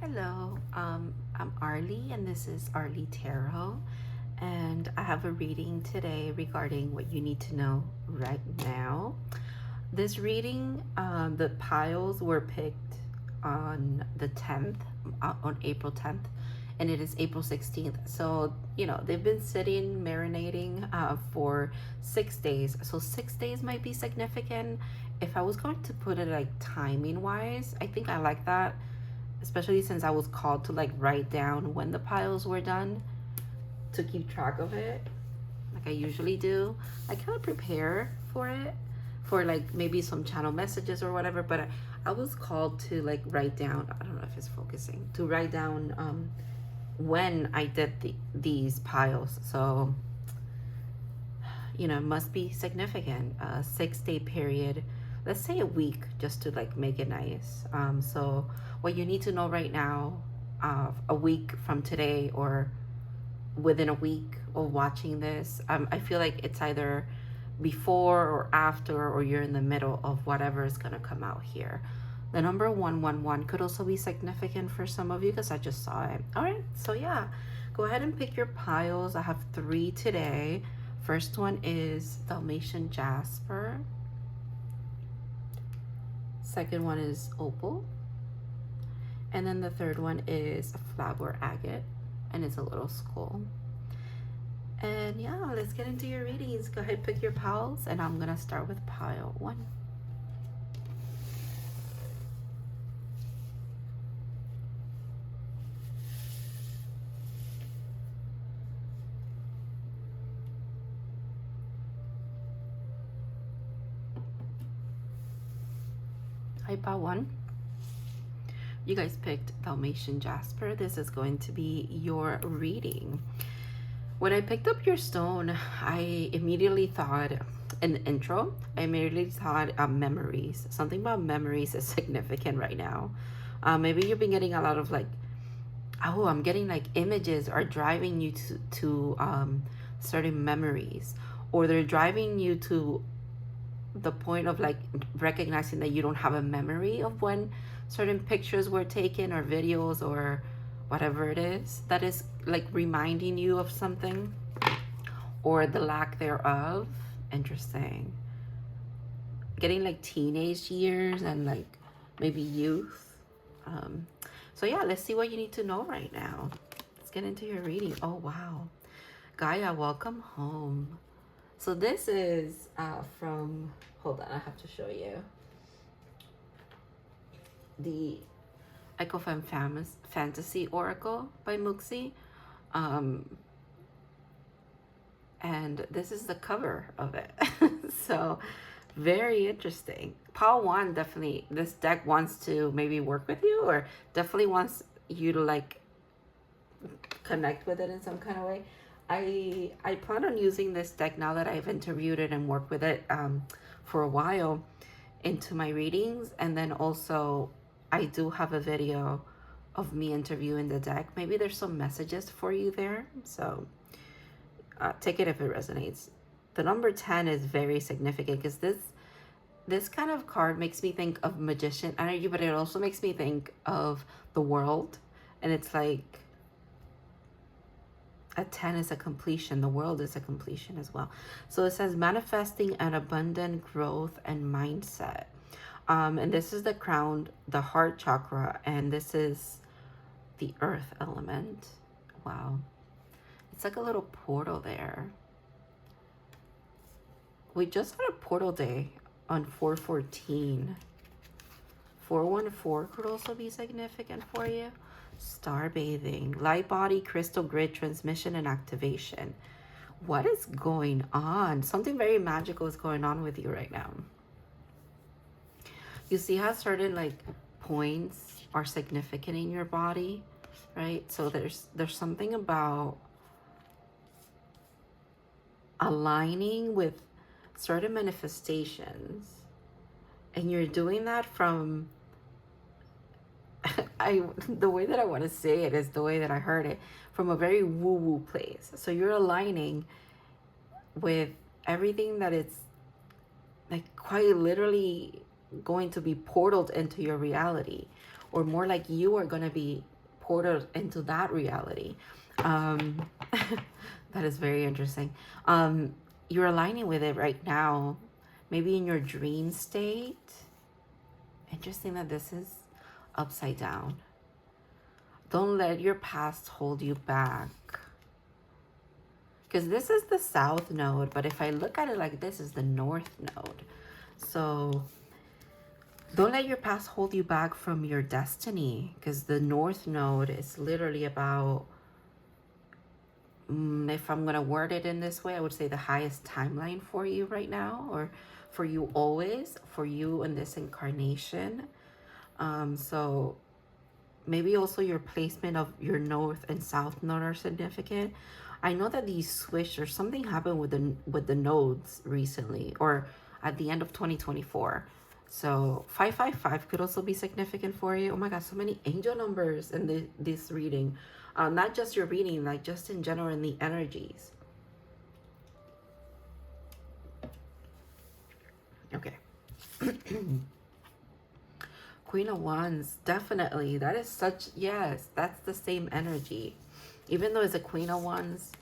Hello, I'm Arlie, and this is Arlie Tarot, and I have a reading today regarding what you need to know right now. This reading, the piles were picked on the 10th, on April 10th, and it is April 16th. So, they've been sitting, marinating for 6 days. So 6 days might be significant. If I was going to put it like timing wise, I think I like that, especially since I was called to like write down when the piles were done to keep track of it like I usually do. I kind of prepare for it, for like maybe some channel messages or whatever, but I was called to like write down, I don't know if it's focusing, to write down when I did these piles. So it must be significant. A 6-day period, let's say a week, just to like make it nice. So what you need to know right now, a week from today or within a week of watching this, I feel like it's either before or after, or you're in the middle of whatever is gonna come out here. The number 111 could also be significant for some of you because I just saw it. All right, so yeah, go ahead and pick your piles. I have 3 today. First one is Dalmatian Jasper. Second one is Opal. And then the third one is Flower Agate, and it's a little skull. And yeah, let's get into your readings. Go ahead, pick your piles, and I'm gonna start with pile 1. Hi, pile 1. You guys picked Dalmatian Jasper. This is going to be your reading. When I picked up your stone, I immediately thought, in the intro, I immediately thought memories. Something about memories is significant right now. Maybe you've been getting a lot of like, oh, I'm getting like images are driving you to certain memories, or they're driving you to the point of like recognizing that you don't have a memory of when certain pictures were taken or videos or whatever it is that is like reminding you of something or the lack thereof. Interesting. Getting like teenage years and like maybe youth. So yeah, let's see what you need to know right now. Let's get into your reading. Oh wow, Gaia, welcome home. So this is from, hold on, I have to show you the Ecofem Fantasy Oracle by Muxi. And this is the cover of it. So very interesting. Pile 1, definitely, this deck wants to maybe work with you, or definitely wants you to like connect with it in some kind of way. I plan on using this deck now that I've interviewed it and worked with it for a while into my readings. And then also I do have a video of me interviewing the deck. Maybe there's some messages for you there. So take it if it resonates. The number 10 is very significant because this kind of card makes me think of magician energy, but it also makes me think of the world. And it's like a 10 is a completion. The world is a completion as well. So it says manifesting an abundant growth and mindset. And this is the crown, the heart chakra, and this is the earth element. Wow. It's like a little portal there. We just had a portal day on 4/14. 414 could also be significant for you. Star bathing, light body, crystal grid transmission and activation. What is going on? Something very magical is going on with you right now. You see how certain like points are significant in your body, right? So there's something about aligning with certain manifestations, and you're doing that from the way that I want to say it is the way that I heard it, from a very woo-woo place. So you're aligning with everything that is like quite literally going to be portaled into your reality, or more like you are going to be portal into that reality. um that is very interesting. You're aligning with it right now, maybe in your dream state. Interesting that this is upside down. Don't let your past hold you back, because this is the south node, but if I look at it like this is the north node. So don't let your past hold you back from your destiny, because the north node is literally about, if I'm going to word it in this way, I would say the highest timeline for you right now, or for you always, for you in this incarnation. So maybe also your placement of your north and south node are significant. I know that these switched, or something happened with the nodes recently, or at the end of 2024. So 555 could also be significant for you. Oh my God, so many angel numbers in this reading. Not just your reading, like just in general in the energies. Okay. Queen of Wands, definitely. That is such, yes, that's the same energy. Even though it's a Queen of Wands,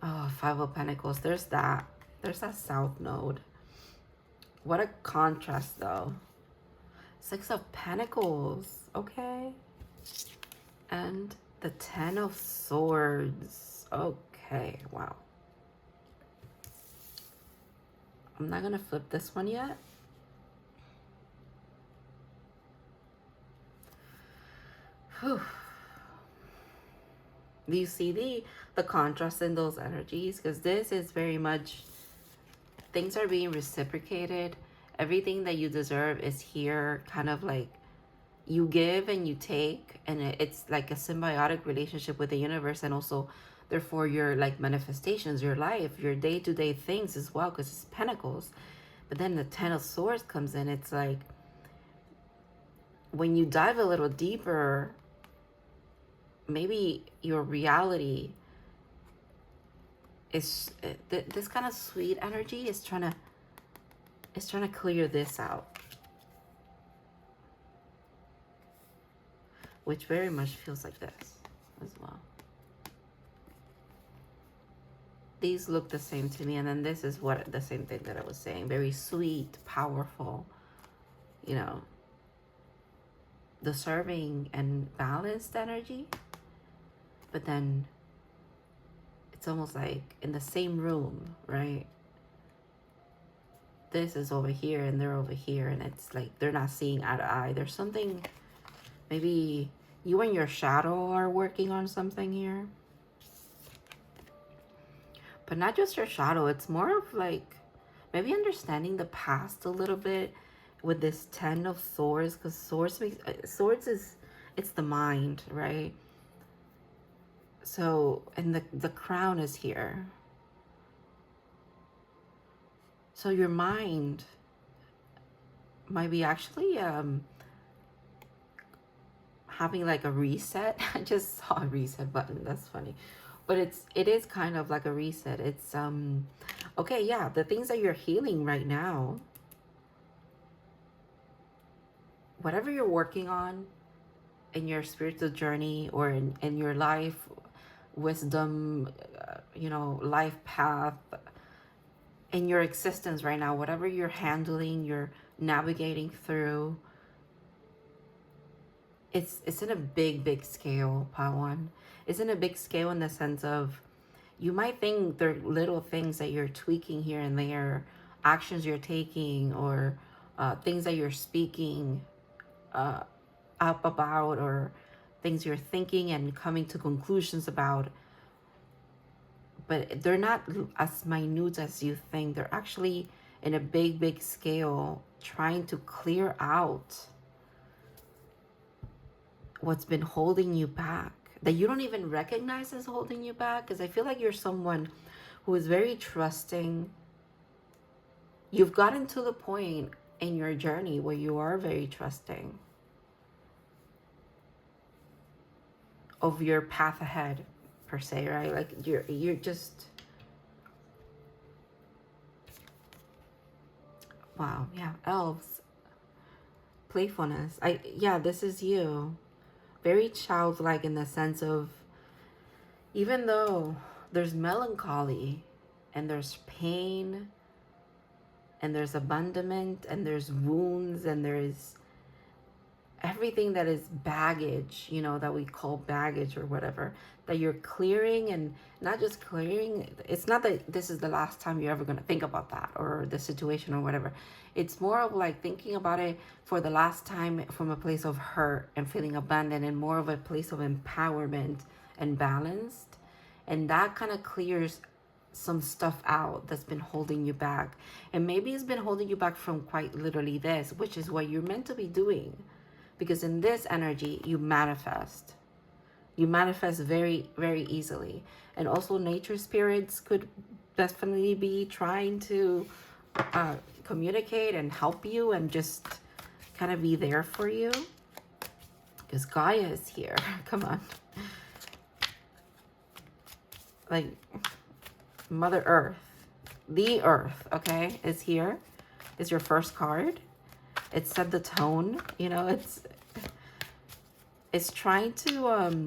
oh, Five of Pentacles, there's that south node. What a contrast though. Six of Pentacles, okay. And the Ten of Swords, okay, wow. I'm not gonna flip this one yet. Whew. Do you see the contrast in those energies? Because this is very much, things are being reciprocated. Everything that you deserve is here, kind of like you give and you take, and it's like a symbiotic relationship with the universe, and also therefore your like manifestations, your life, your day-to-day things as well, because it's Pentacles. But then the Ten of Swords comes in. It's like when you dive a little deeper, maybe your reality is this kind of sweet energy is trying to clear this out, which very much feels like this as well. These look the same to me, and then this is what the same thing that I was saying, very sweet, powerful, you know, the serving and balanced energy. But then it's almost like in the same room, right? This is over here and they're over here, and it's like they're not seeing eye to eye. There's something, maybe you and your shadow are working on something here. But not just your shadow, it's more of like maybe understanding the past a little bit with this Ten of Swords, because swords is, it's the mind, right? So, and the crown is here. So your mind might be actually having like a reset. I just saw a reset button. That's funny. But it is kind of like a reset. It's okay, yeah, the things that you're healing right now, whatever you're working on in your spiritual journey, or in your life wisdom, you know, life path, in your existence right now, whatever you're handling, you're navigating through, it's in a big scale, Pawan. It's in a big scale in the sense of, you might think they're little things that you're tweaking here and there, actions you're taking, or things that you're speaking up about, or things you're thinking and coming to conclusions about. But they're not as minute as you think. They're actually in a big scale, trying to clear out what's been holding you back, that you don't even recognize as holding you back. Because I feel like you're someone who is very trusting. You've gotten to the point in your journey where you are very trusting of your path ahead, per se, right? Like you're just, wow, yeah, elves, playfulness. Yeah, this is you. very childlike in the sense of, even though there's melancholy and there's pain and there's abandonment and there's wounds and there's everything that is baggage, you know, that we call baggage or whatever, that you're clearing. And not just clearing, it's not that this is the last time you're ever going to think about that or the situation or whatever. It's more of like thinking about it for the last time from a place of hurt and feeling abandoned, and more of a place of empowerment and balanced. And that kind of clears some stuff out that's been holding you back. And maybe it's been holding you back from quite literally this, which is what you're meant to be doing. Because in this energy, you manifest. You manifest very, very easily. And also nature spirits could definitely be trying to communicate and help you and just kind of be there for you. Because Gaia is here. Come on. Like Mother Earth. The Earth, okay, is here. Is your first card. It set the tone, you know, it's trying to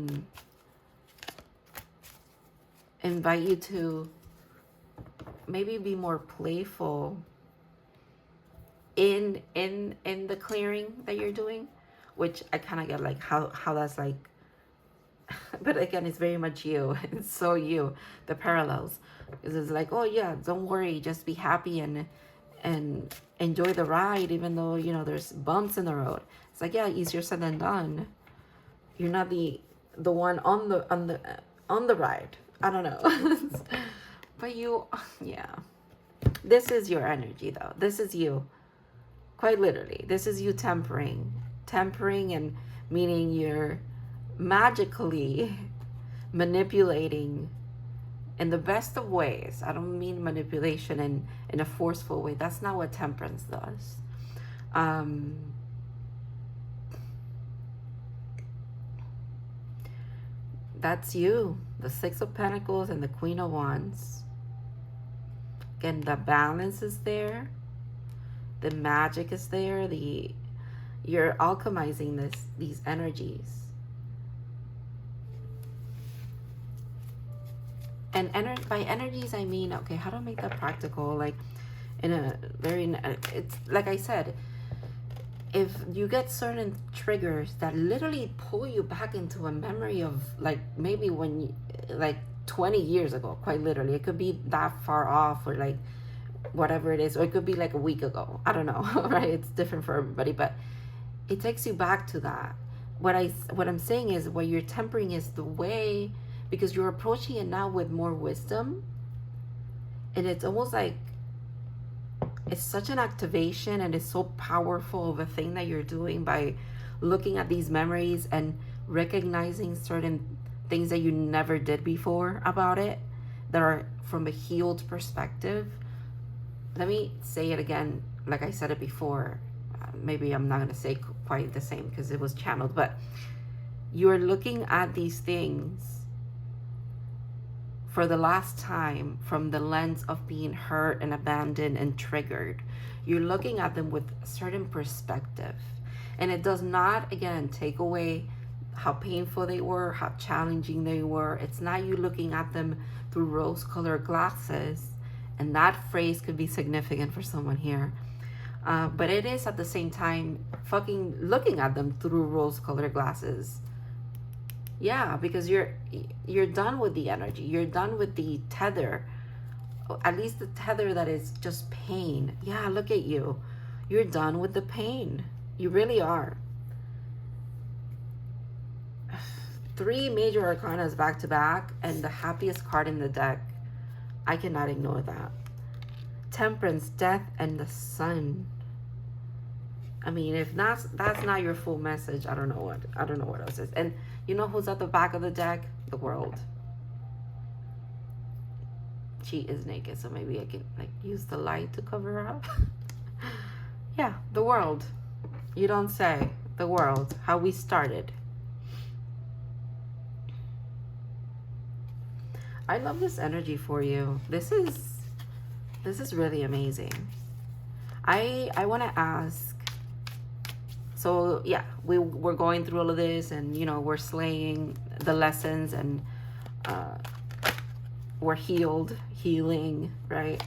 invite you to maybe be more playful in the clearing that you're doing, which I kind of get like how that's like, but again, it's very much you. It's so you, the parallels. It's like, oh yeah, don't worry, just be happy and enjoy the ride, even though, you know, there's bumps in the road. It's like, yeah, easier said than done. You're not the one on the ride. I don't know. But you, yeah. This is your energy though. This is you. Quite literally. This is you tempering. Tempering, and meaning you're magically manipulating in the best of ways. I don't mean manipulation in a forceful way. That's not what temperance does. That's you. The Six of Pentacles and the Queen of Wands. Again, the balance is there. The magic is there. You're alchemizing these energies. And by energies, I mean, okay, how do I make that practical? Like, in a very, it's like I said, if you get certain triggers that literally pull you back into a memory of like maybe when you, like 20 years ago, quite literally, it could be that far off, or like whatever it is, or it could be like a week ago. I don't know, right? It's different for everybody, but it takes you back to that. What I'm saying is, what you're tempering is the way, because you're approaching it now with more wisdom, and it's almost like it's such an activation, and it's so powerful of a thing that you're doing by looking at these memories and recognizing certain things that you never did before about it, that are from a healed perspective. Let me say it again, like I said it before. Maybe I'm not going to say quite the same because it was channeled, but you're looking at these things for the last time from the lens of being hurt and abandoned and triggered. You're looking at them with a certain perspective. And it does not, again, take away how painful they were, how challenging they were. It's not you looking at them through rose-colored glasses. And that phrase could be significant for someone here. But it is at the same time fucking looking at them through rose-colored glasses. Yeah, because you're done with the energy. You're done with the tether. At least the tether that is just pain. Yeah, look at you. You're done with the pain. You really are. 3 major arcanas back to back, and the happiest card in the deck. I cannot ignore that. Temperance, Death, and the Sun. I mean, if that's not your full message, I don't know what else is. And you know who's at the back of the deck? The World. She is naked, so maybe I can like use the light to cover her up. Yeah, the World. You don't say. The World. How we started. I love this energy for you. This is really amazing. I want to ask, So yeah, we're going through all of this, and you know, we're slaying the lessons, and we're healing, right?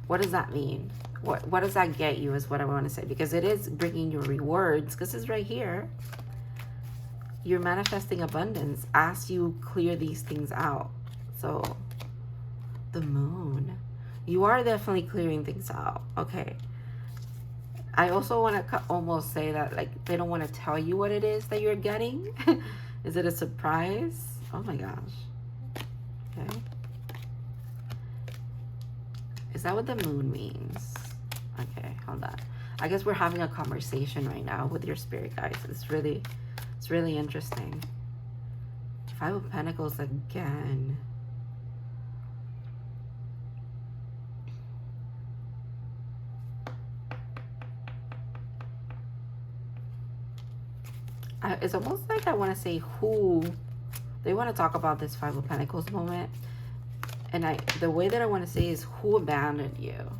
What does that mean? What does that get you is what I want to say, because it is bringing you rewards, because it's right here. You're manifesting abundance as you clear these things out. So the moon, you are definitely clearing things out. Okay. I also want to almost say that, like, they don't want to tell you what it is that you're getting. Is it a surprise? Oh my gosh. Okay. Is that what the moon means? Okay, hold on. I guess we're having a conversation right now with your spirit guides. It's really interesting. Five of Pentacles again. It's almost like I want to say who. They want to talk about this Five of Pentacles moment. And the way that I want to say is who abandoned you.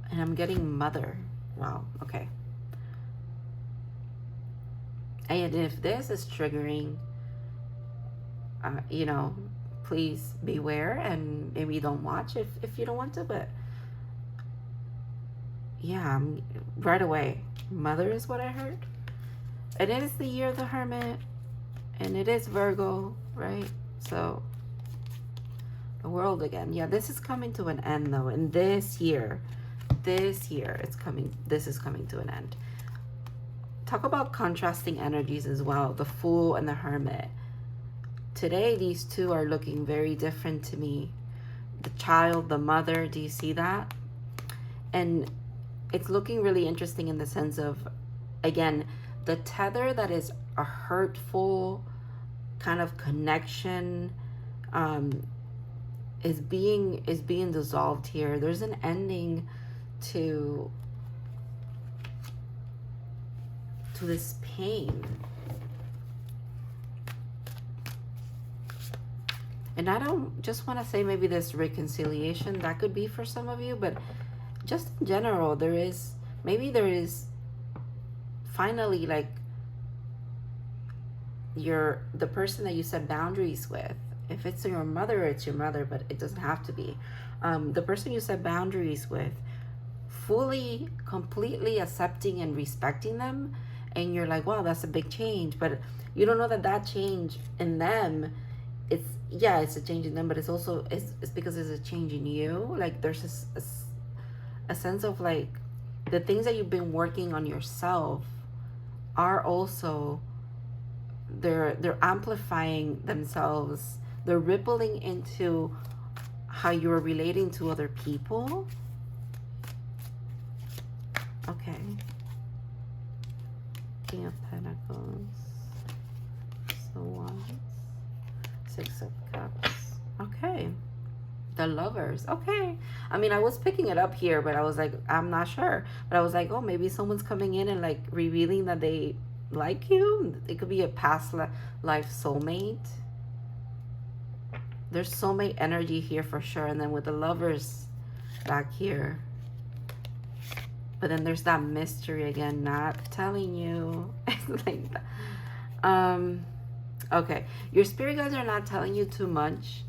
And I'm getting mother. Wow, okay. And if this is triggering, you know, please beware, and maybe don't watch if you don't want to. But yeah, right away, mother is what I heard. And it is the year of the Hermit, and it is Virgo, right? So the world again. Yeah, this is coming to an end though. In this year it's coming. This is coming to an end. Talk about contrasting energies as well. The Fool and the Hermit. Today, these two are looking very different to me. The child, the mother, do you see that? And it's looking really interesting in the sense of, again, the tether that is a hurtful kind of connection is being dissolved here. There's an ending to this pain. And I don't just want to say maybe this reconciliation, that could be for some of you, but just in general, there is finally, like, the person that you set boundaries with. If it's your mother, it's your mother, but it doesn't have to be. The person you set boundaries with, fully, completely accepting and respecting them, and you're like, wow, that's a big change. But you don't know that change in them, it's a change in them, but it's also it's because it's a change in you. Like, there's a sense of, like, the things that you've been working on yourself are also, they're amplifying themselves. They're rippling into how you're relating to other people. Okay. King of Pentacles. So Wands. Six of Cups. Okay. The Lovers. Okay. I mean, I was picking it up here, but I was like, I'm not sure. But I was like, oh, maybe someone's coming in and, like, revealing that they like you. It could be a past life soulmate. There's soulmate energy here for sure. And then with the Lovers back here. But then there's that mystery again, not telling you. It's like that. Okay. Your spirit guides are not telling you too much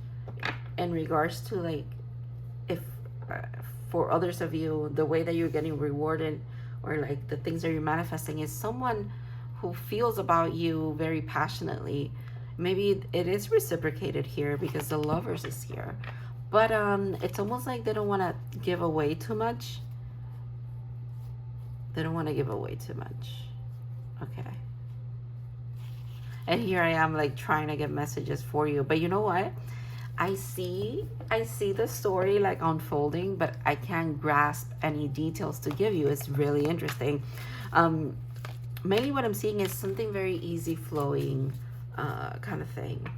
in regards to, like, if for others of you, the way that you're getting rewarded, or like the things that you're manifesting, is someone who feels about you very passionately. Maybe it is reciprocated here because the Lovers is here, but it's almost like they don't want to give away too much. They don't want to give away too much. Okay. And here I am, like, trying to get messages for you, but you know what? I see the story, like, unfolding, but I can't grasp any details to give you. It's really interesting. Mainly what I'm seeing is something very easy flowing kind of thing.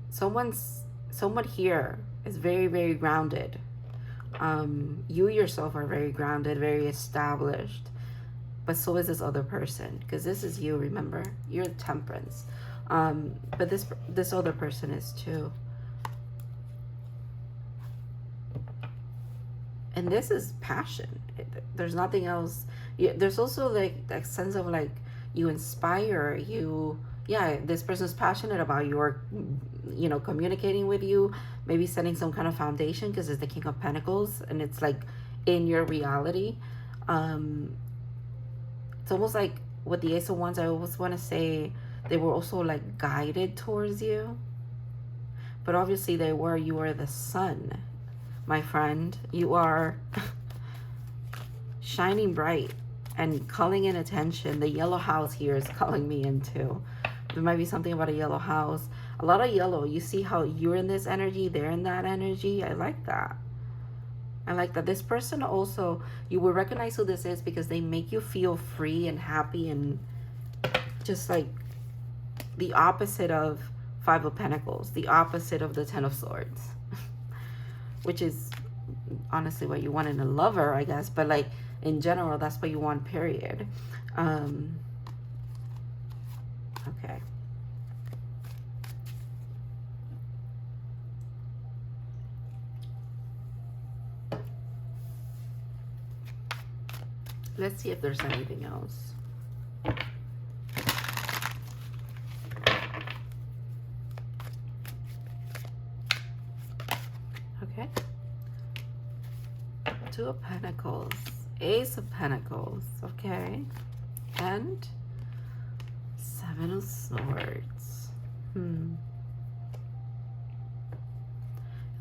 Someone here is very, very grounded. You yourself are very grounded, very established. But so is this other person, because this is you, remember? You're Temperance. But this other person is too. And this is passion. There's nothing else. There's also like that sense of like you inspire you. Yeah, this person's passionate about you, or you know, communicating with you, maybe setting some kind of foundation, because it's the King of Pentacles and it's like in your reality. It's almost like with the Ace of Wands, I always want to say they were also like guided towards you, but obviously you are the sun, my friend. You are shining bright and calling in attention. The yellow house here is calling me in too. There might be something about a yellow house. A lot of yellow. You see how you're in this energy, they're in that energy. I like that. I like that. This person also, you will recognize who this is because they make you feel free and happy, and just like the opposite of Five of Pentacles, the opposite of the Ten of Swords, which is honestly what you want in a lover, I guess. But like in general, that's what you want, period. Okay. Let's see if there's anything else. Okay. Two of Pentacles, Ace of Pentacles, okay, and Seven of Swords, and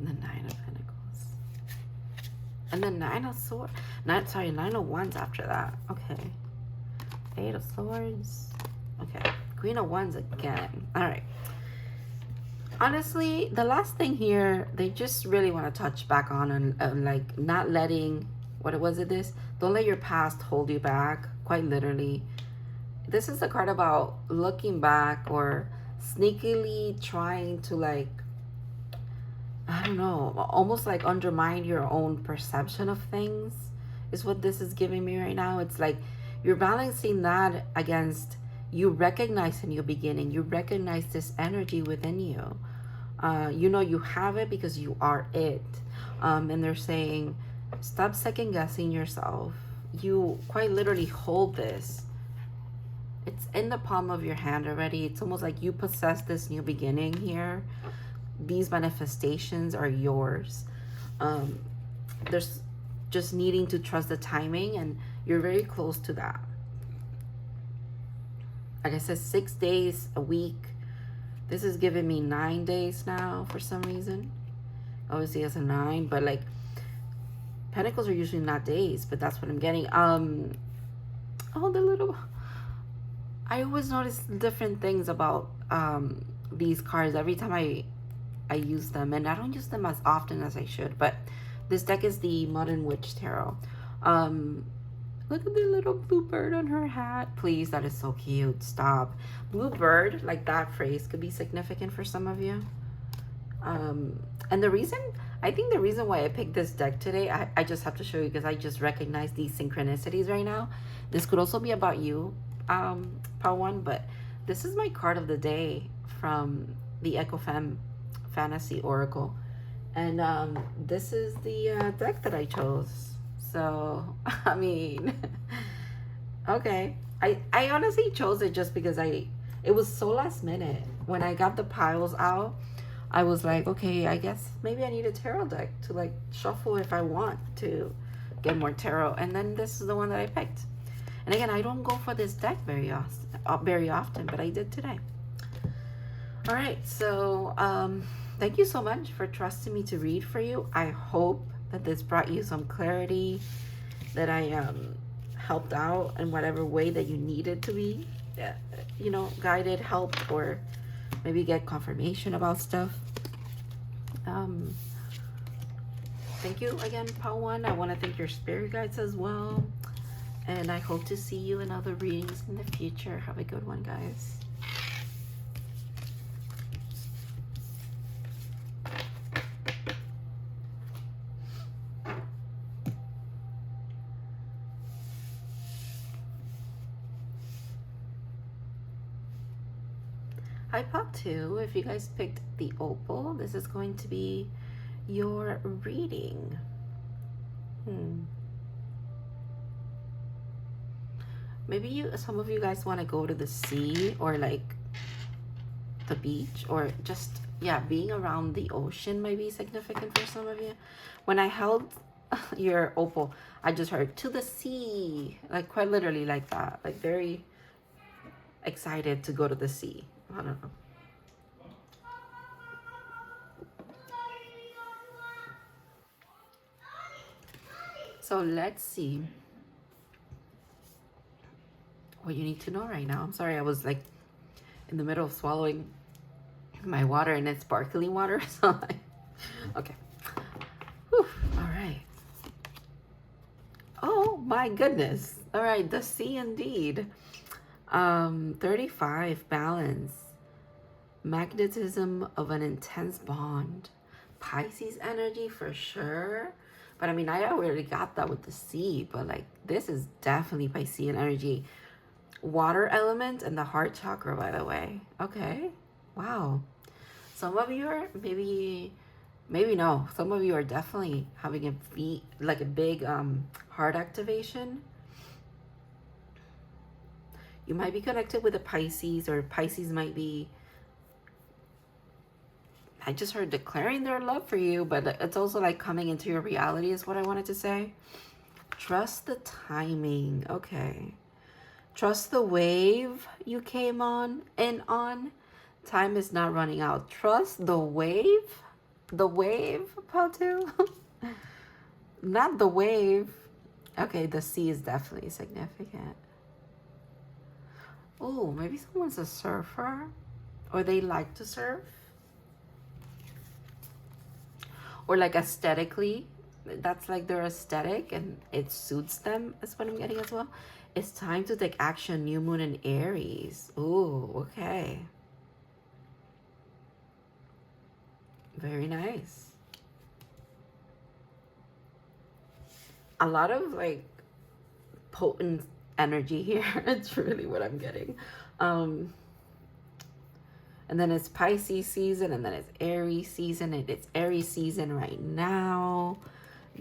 the Nine of Pentacles, and the Nine of Swords. Nine of Wands after that. Okay, Eight of Swords. Okay, Queen of Wands again. All right. Honestly, the last thing here, they just really want to touch back on and like not letting, what was it this? Don't let your past hold you back, quite literally. This is the card about looking back or sneakily trying to like, I don't know, almost like undermine your own perception of things is what this is giving me right now. It's like you're balancing that against you recognize a new beginning. You recognize this energy within you. You know you have it because you are it. And they're saying, stop second guessing yourself. You quite literally hold this. It's in the palm of your hand already. It's almost like you possess this new beginning here. These manifestations are yours. There's just needing to trust the timing, and you're very close to that. Like I said, 6 days a week. This is giving me 9 days now for some reason. Obviously it's a 9, but like Pentacles are usually not days, but that's what I'm getting. Oh, the little, I always notice different things about these cards every time I use them, and I don't use them as often as I should, but this deck is the Modern Witch Tarot. Look at the little blue bird on her hat. Please, that is so cute. Stop. Blue bird, like that phrase could be significant for some of you. And the reason, I think the reason why I picked this deck today, I just have to show you because I just recognize these synchronicities right now. This could also be about you, part one, but this is my card of the day from the Echo Fantasy Oracle. And this is the deck that I chose. So, I mean, okay. I honestly chose it just because it was so last minute. When I got the piles out, I was like, okay, I guess maybe I need a tarot deck to like shuffle if I want to get more tarot. And then this is the one that I picked. And again, I don't go for this deck very often, but I did today. All right, so thank you so much for trusting me to read for you. I hope that this brought you some clarity, that I helped out in whatever way that you needed to be, you know, guided, helped, or maybe get confirmation about stuff. Thank you again, part one. I want to thank your spirit guides as well. And I hope to see you in other readings in the future. Have a good one, guys. Hi, part two. If you guys picked the opal, this is going to be your reading. Maybe some of you guys want to go to the sea or like the beach, or just, yeah, being around the ocean might be significant for some of you. When I held your opal, I just heard to the sea, like quite literally like that, like very excited to go to the sea. I don't know. So let's see what you need to know right now. I'm sorry, I was like in the middle of swallowing my water, and it's sparkling water. So like, okay. Whew. All right. Oh my goodness. All right, the sea indeed. 35, balance. Magnetism of an intense bond. Pisces energy for sure. But I mean, I already got that with the sea, but like this is definitely Piscean energy. Water element and the heart chakra, by the way. Okay. Wow. Some of you are maybe no. Some of you are definitely having a big heart activation. You might be connected with a Pisces, or Pisces might be, I just heard declaring their love for you, but it's also like coming into your reality is what I wanted to say. Trust the timing. Okay. Trust the wave you came on. Time is not running out. Trust the wave. The wave, Patu. Not the wave. Okay, the sea is definitely significant. Oh, maybe someone's a surfer, or they like to surf, or like aesthetically, that's like their aesthetic and it suits them, is what I'm getting as well. It's time to take action. New moon in Aries. Ooh, okay. Very nice. A lot of like potent energy here. It's really what I'm getting. And then it's Pisces season, and then it's Aries season, and it's Aries season right now.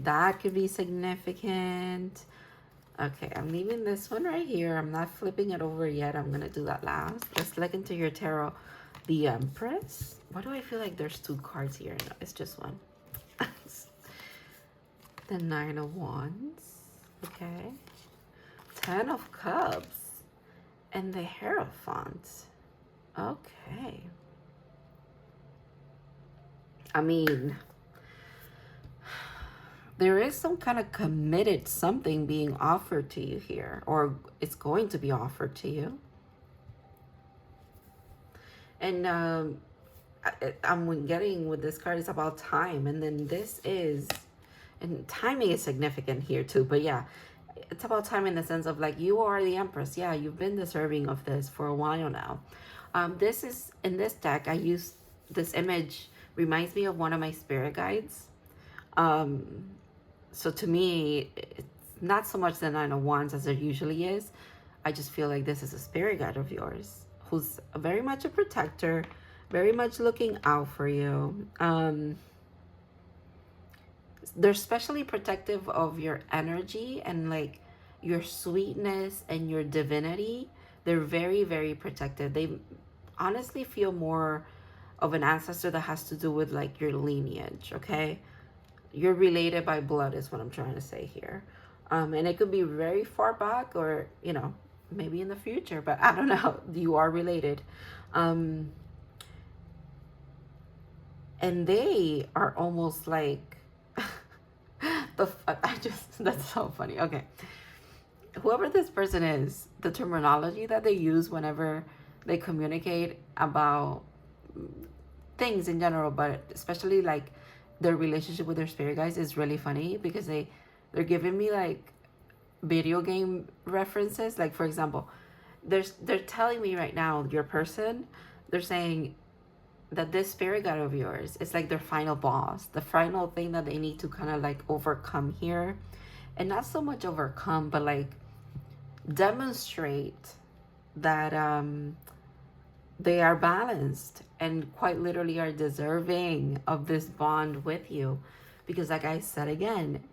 That could be significant. Okay, I'm leaving this one right here. I'm not flipping it over yet. I'm gonna do that last. Let's look into your tarot. The Empress. Why do I feel like there's two cards here? No, it's just one. The Nine of Wands. Okay. 10 of Cups. And the Hierophant. Okay. I mean, there is some kind of committed something being offered to you here, or it's going to be offered to you. And I'm getting with this card, it's about time. And then this is, and timing is significant here too, but yeah, it's about time in the sense of like, you are the Empress. Yeah, you've been deserving of this for a while now. This is, in this deck, I use this image, reminds me of one of my spirit guides. So to me, it's not so much the Nine of Wands as it usually is. I just feel like this is a spirit guide of yours who's very much a protector, very much looking out for you. They're especially protective of your energy and like your sweetness and your divinity. They're very, very protective. They honestly feel more of an ancestor that has to do with like your lineage, okay? You're related by blood is what I'm trying to say here. And it could be very far back, or, you know, maybe in the future, but I don't know. You are related. And they are almost like, that's so funny. Okay. Whoever this person is, the terminology that they use whenever they communicate about things in general, but especially like their relationship with their spirit guides, is really funny, because they're giving me like video game references. Like, for example, they're telling me right now, your person, they're saying that this spirit guide of yours is like their final boss, the final thing that they need to kind of like overcome here. And not so much overcome, but like demonstrate that they are balanced and quite literally are deserving of this bond with you. Because like I said again,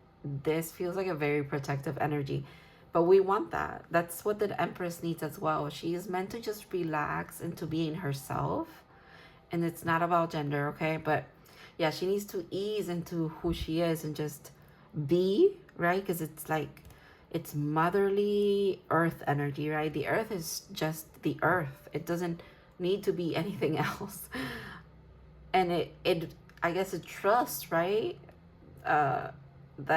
this feels like a very protective energy. But we want that. That's what the Empress needs as well. She is meant to just relax into being herself. And it's not about gender, okay? But yeah, she needs to ease into who she is and just be, right? Because it's like, it's motherly earth energy, right? The earth is just the earth. It doesn't need to be anything else. And it I guess it trusts, right? That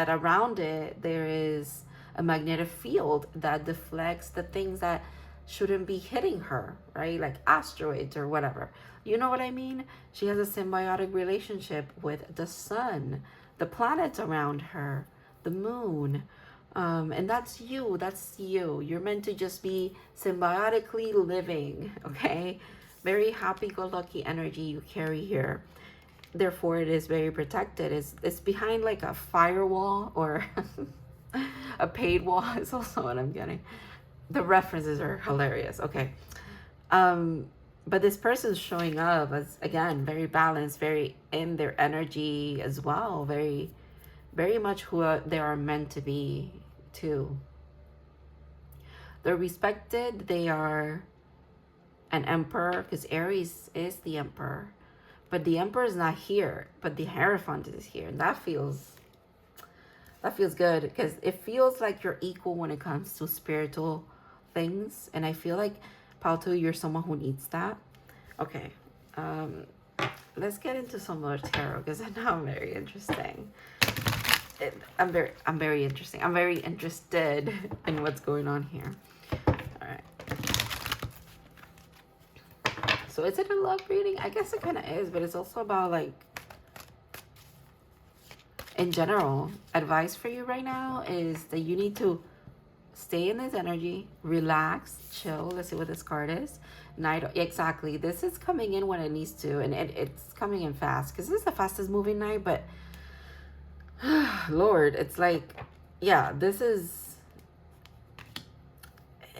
around it there is a magnetic field that deflects the things that shouldn't be hitting her, right? Like asteroids or whatever. You know what I mean? She has a symbiotic relationship with the sun, the planets around her, the moon. And that's you. That's you. You're meant to just be symbiotically living, okay? Very happy-go-lucky energy you carry here. Therefore, it is very protected. It's behind like a firewall or a paid wall is also what I'm getting. The references are hilarious. Okay. But this person's showing up as, again, very balanced, very in their energy as well. Very, very much who they are meant to be too. They're respected. They are an emperor because Aries is the emperor. But the emperor is not here. But the Hierophant is here. And that feels good because it feels like you're equal when it comes to spiritual things. And I feel like, Pautu, you're someone who needs that. Okay. Let's get into some more tarot because I know I'm very interesting. I'm very interesting. I'm very interested in what's going on here. All right. So is it a love reading? I guess it kind of is, but it's also about like, in general, advice for you right now is that you need to stay in this energy, relax, chill. Let's see what this card is. Night, exactly. This is coming in when it needs to, and it's coming in fast because this is the fastest moving night, but Lord, it's like, yeah, this is,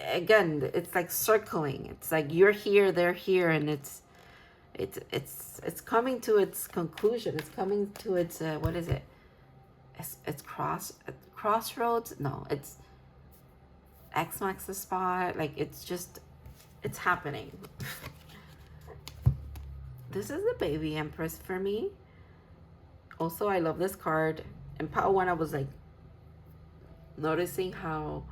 again, it's like circling. It's like you're here, they're here, and it's coming to its conclusion. It's coming to its what is it? It's crossroads. No, it's X marks the spot. Like it's happening. This is the baby Empress for me. Also, I love this card. In pile 1, I was like noticing how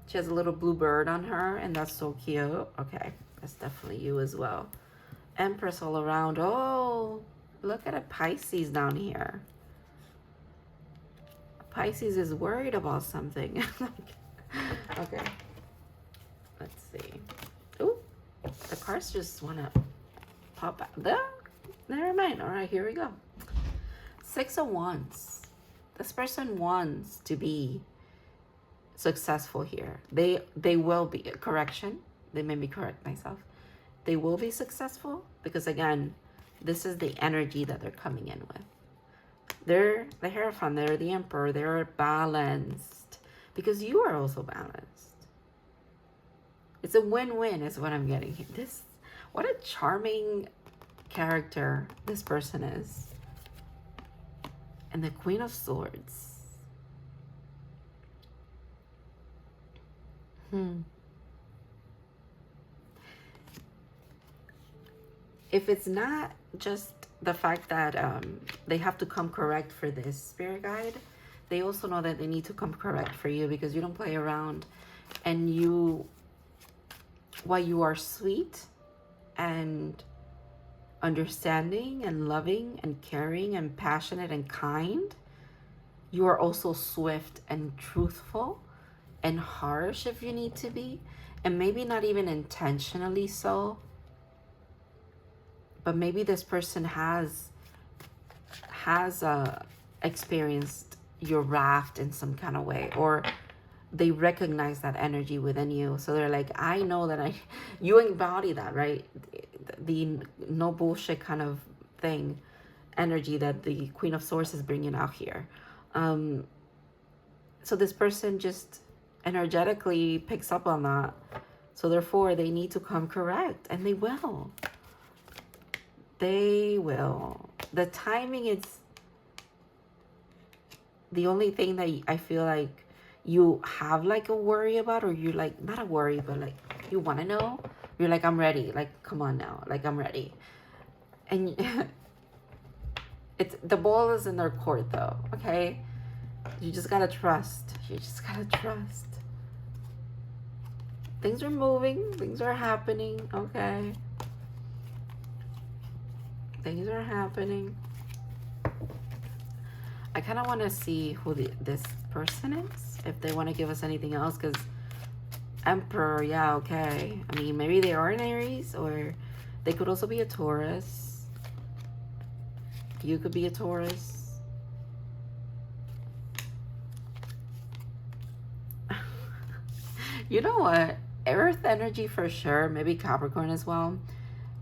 she has a little blue bird on her, and that's so cute. Okay, that's definitely you as well. Empress all around. Oh, look at a Pisces down here. Pisces is worried about something. Okay, let's see. Oh, the cards just want to pop out. Never mind. All right, here we go. 6 of Wands. This person wants to be successful here. They will be. Correction. They made me correct myself. They will be successful because, again, this is the energy that they're coming in with. They're the Hierophant. They're the Emperor. They're balanced because you are also balanced. It's a win-win is what I'm getting here. What a charming character this person is. And the Queen of Swords. If it's not just the fact that they have to come correct for this spirit guide, they also know that they need to come correct for you because you don't play around. And while you are sweet and understanding and loving and caring and passionate and kind, you are also swift and truthful and harsh if you need to be, and maybe not even intentionally so, but maybe this person has experienced your wrath in some kind of way, or they recognize that energy within you, so they're like, I know that you embody that, right? The no bullshit kind of thing, energy that the Queen of Swords is bringing out here. So this person just energetically picks up on that. So therefore, they need to come correct, and they will. They will. The timing is the only thing that I feel like you have like a worry about, or you're like, not a worry, but like you want to know, you're like, I'm ready, like come on now, like I'm ready. And it's, the ball is in their court though, okay? You just gotta trust. You just gotta trust. Things are moving, things are happening, okay? Things are happening. I kind of want to see who this person is, if they want to give us anything else, because Emperor, yeah, okay. I mean, maybe they are an Aries, or they could also be a Taurus. You could be a Taurus. You know what? Earth energy for sure, maybe Capricorn as well.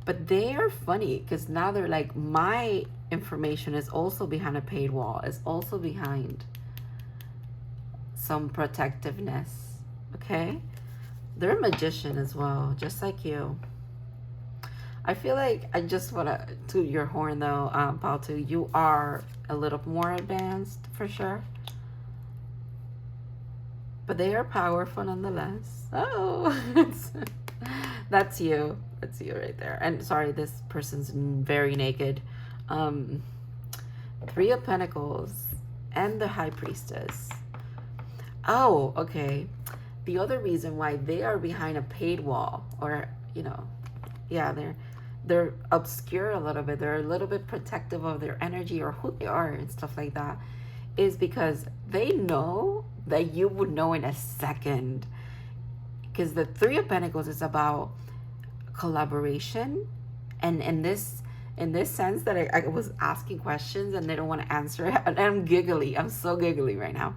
But they are funny because now they're like, my information is also behind a paid wall, is also behind some protectiveness, okay? They're a magician as well, just like you. I feel like I just want to toot your horn though, Paltu. You are a little more advanced for sure. But they are powerful nonetheless. Oh, that's you. That's you right there. And sorry, this person's very naked. 3 of Pentacles and the High Priestess. Oh, okay. The other reason why they are behind a paid wall, or, you know, yeah, they're obscure a little bit. They're a little bit protective of their energy or who they are and stuff like that, is because they know that you would know in a second. Because the 3 of Pentacles is about collaboration, and in this sense that I was asking questions and they don't want to answer it, and I'm giggly. I'm so giggly right now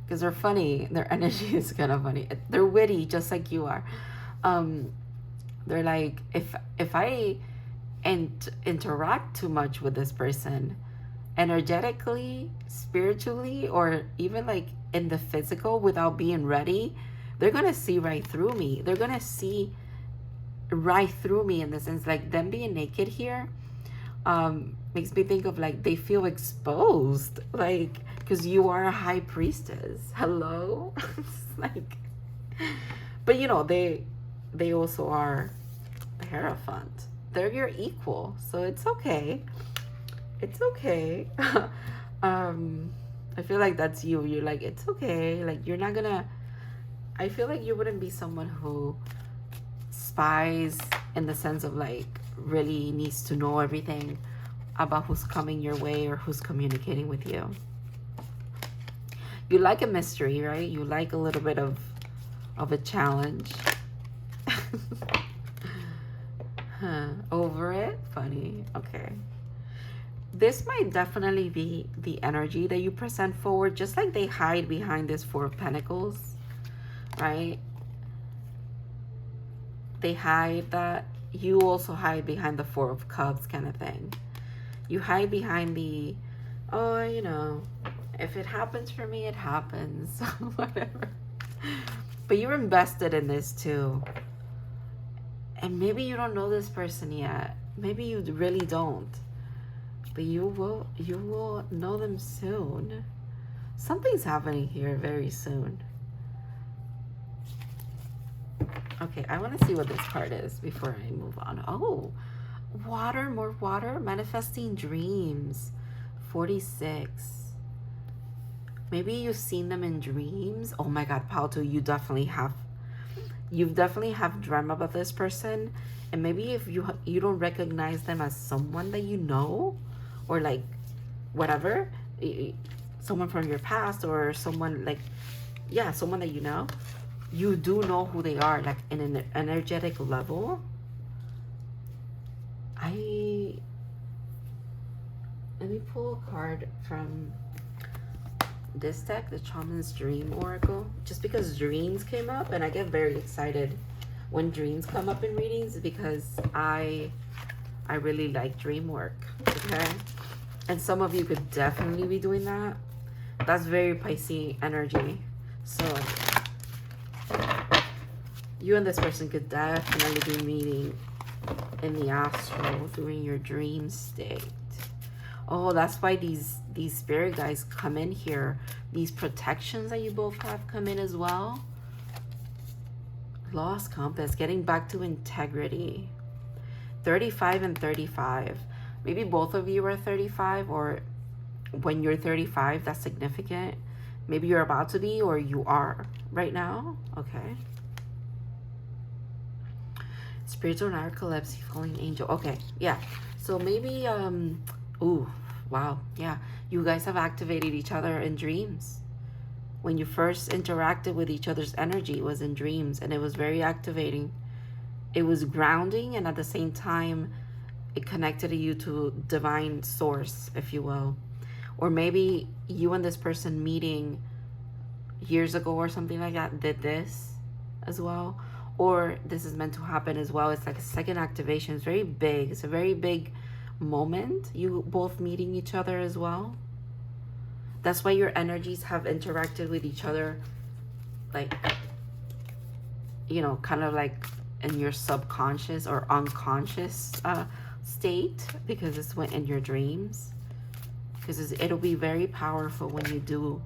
because they're funny. Their energy is kind of funny. They're witty, just like you are. They're like, if I interact too much with this person, energetically, spiritually, or even like in the physical, without being ready, they're gonna see right through me. They're gonna see right through me, in the sense like them being naked here makes me think of like they feel exposed, like, because you are a high priestess. Hello. It's like, but you know, they also are the Hierophant. They're your equal, so it's okay. It's okay. I feel like that's you. You're like, it's okay, like you're not gonna, I feel like you wouldn't be someone who spies in the sense of like really needs to know everything about who's coming your way or who's communicating with you. You like a mystery, right? You like a little bit of a challenge. Huh. Over it? Funny. Okay. This might definitely be the energy that you present forward, just like they hide behind this 4 of Pentacles, right? They hide that. You also hide behind the 4 of Cups kind of thing. You hide behind the, oh, you know, if it happens for me, it happens. Whatever. But you're invested in this too. And maybe you don't know this person yet. Maybe you really don't. But you will know them soon. Something's happening here very soon. Okay, I want to see what this card is before I move on. Oh, water, more water. Manifesting dreams. 46. Maybe you've seen them in dreams. Oh my God, Palto, you definitely have. You definitely have dreamt about this person. And maybe if you don't recognize them as someone that you know, or like whatever, someone from your past, or someone like, yeah, someone that you know, you do know who they are, like in an energetic level. Let me pull a card from this deck, the Shaman's Dream Oracle, just because dreams came up, and I get very excited when dreams come up in readings, because I really like dream work, okay? And some of you could definitely be doing that. That's very Pisces energy. So you and this person could definitely be meeting in the astral during your dream state. Oh, that's why these spirit guys come in here. These protections that you both have come in as well. Lost compass, getting back to integrity. 35 and 35. Maybe both of you are 35, or when you're 35, that's significant. Maybe you're about to be, or you are right now. Okay. Spiritual narcolepsy, falling angel. Okay, yeah. So maybe, ooh, wow, yeah. You guys have activated each other in dreams. When you first interacted with each other's energy, it was in dreams, and it was very activating. It was grounding, and at the same time, it connected you to divine source, if you will. Or maybe you and this person meeting years ago or something like that did this as well. Or this is meant to happen as well. It's like a second activation. It's very big. It's a very big moment. You both meeting each other as well. That's why your energies have interacted with each other, like, you know, kind of like in your subconscious or unconscious state, because it's when in your dreams. Because it'll be very powerful when you do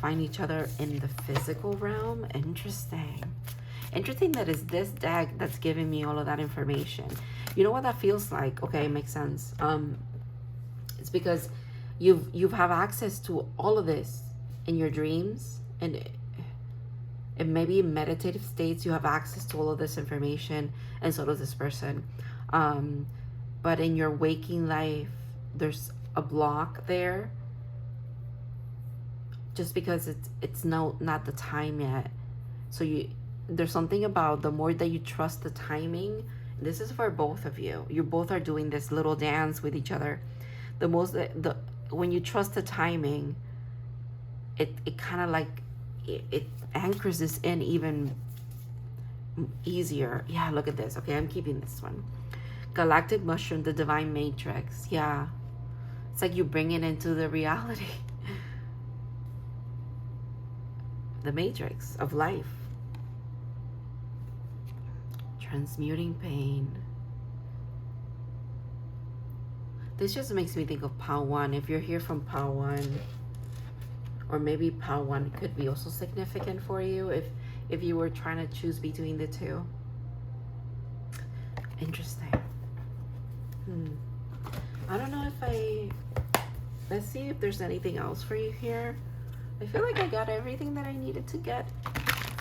find each other in the physical realm. Interesting. Interesting that it's this deck that's giving me all of that information. You know what that feels like? Okay, it makes sense. It's because you've have access to all of this in your dreams, and maybe in meditative states you have access to all of this information, and so does this person. But in your waking life, there's a block there, just because it's not the time yet. So there's something about the more that you trust the timing. This is for both of you. You both are doing this little dance with each other. When you trust the timing, it kind of like it anchors this in even easier. Yeah, look at this. Okay, I'm keeping this one. Galactic mushroom, the divine matrix. Yeah, it's like you bring it into the reality. The matrix of life. Transmuting pain. This just makes me think of Pile 1. If you're here from Pile 1, or maybe Pile 1 could be also significant for you if you were trying to choose between the two. Interesting. I don't know if let's see if there's anything else for you here. I feel like I got everything that I needed to get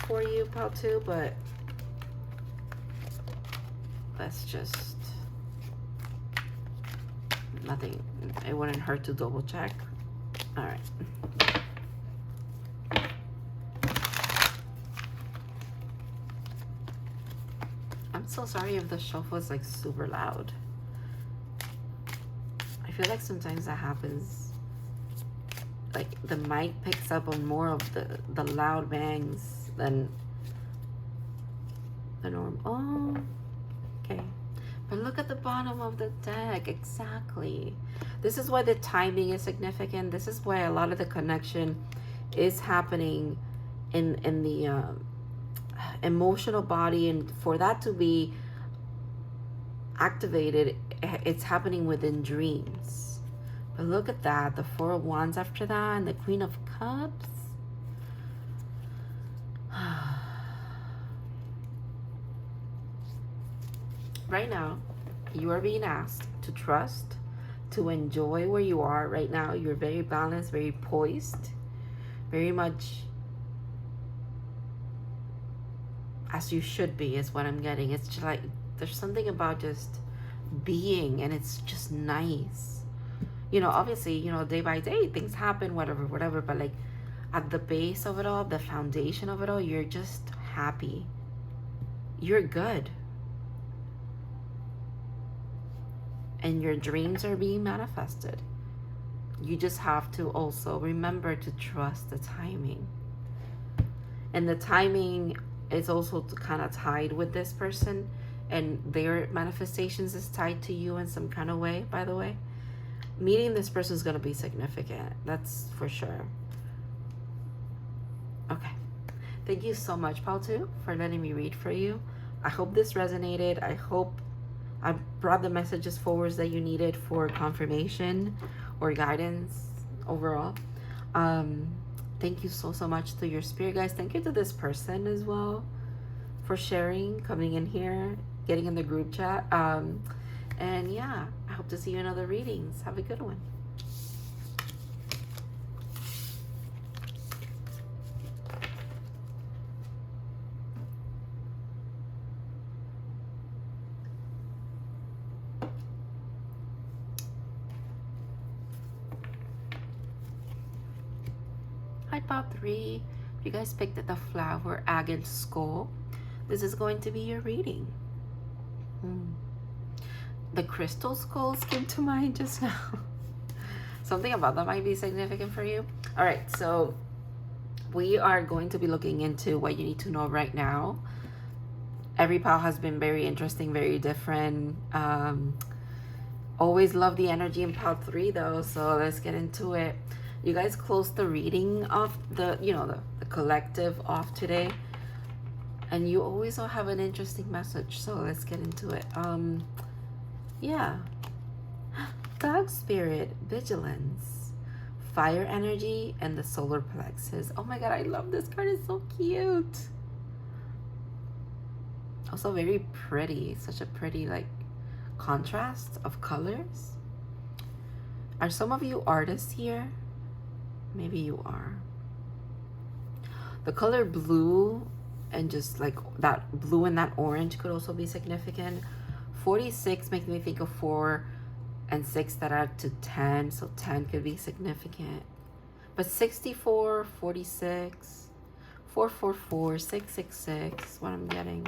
for you, Pile 2, but let's just, nothing, it wouldn't hurt to double check. All right. I'm so sorry if the shuffle is like super loud. I feel like sometimes that happens. Like the mic picks up on more of the loud bangs than the norm. Oh, okay. But look at the bottom of the deck. Exactly. This is why the timing is significant. This is why a lot of the connection is happening in the emotional body, and for that to be activated, it's happening within dreams. But look at that, the Four of Wands after that, and the Queen of Cups. Right now, you are being asked to trust, to enjoy where you are right now. You're very balanced, very poised, very much as you should be is what I'm getting. It's just like there's something about just being, and it's just nice. You know, obviously, you know, day by day things happen, whatever, but like at the base of it all, the foundation of it all, you're just happy. You're good. And your dreams are being manifested. You just have to also remember to trust the timing. And the timing is also kind of tied with this person, and their manifestations is tied to you in some kind of way, by the way. Meeting this person is going to be significant. That's for sure. Okay. Thank you so much, Pile 2, for letting me read for you. I hope this resonated. I hope I brought the messages forwards that you needed for confirmation or guidance overall. Thank you so much to your spirit guys. Thank you to this person as well for sharing, coming in here, getting in the group chat. And yeah, I hope to see you in other readings. Have a good one. Hi, Pop 3. You guys picked the flower agate skull. This is going to be your reading. The crystal skulls came to mind just now. Something about that might be significant for you. All right, so we are going to be looking into what you need to know right now. Every pile has been very interesting, very different. Always love the energy in pile 3 though, so let's get into it. You guys closed the reading of the collective off today, and you always have an interesting message, so let's get into it. Yeah, dog spirit, vigilance, fire energy, and the solar plexus. Oh my god, I love this card. It's so cute. Also very pretty. Such a pretty like contrast of colors. Are some of you artists here? Maybe you are. The color blue and just like that blue and that orange could also be significant. 46 makes me think of 4 and 6 that add to 10, so 10 could be significant. But 64, 46, 444, 666, what I'm getting.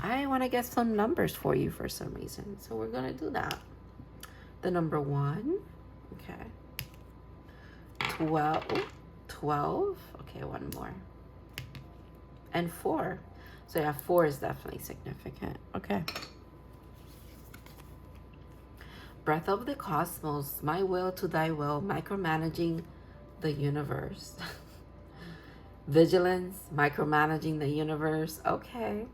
I want to get some numbers for you for some reason, so we're gonna do that. The number 1, okay. 12, okay, one more. And 4. So yeah, 4 is definitely significant. Okay. Breath of the cosmos, my will to thy will, micromanaging the universe. Vigilance, micromanaging the universe. Okay.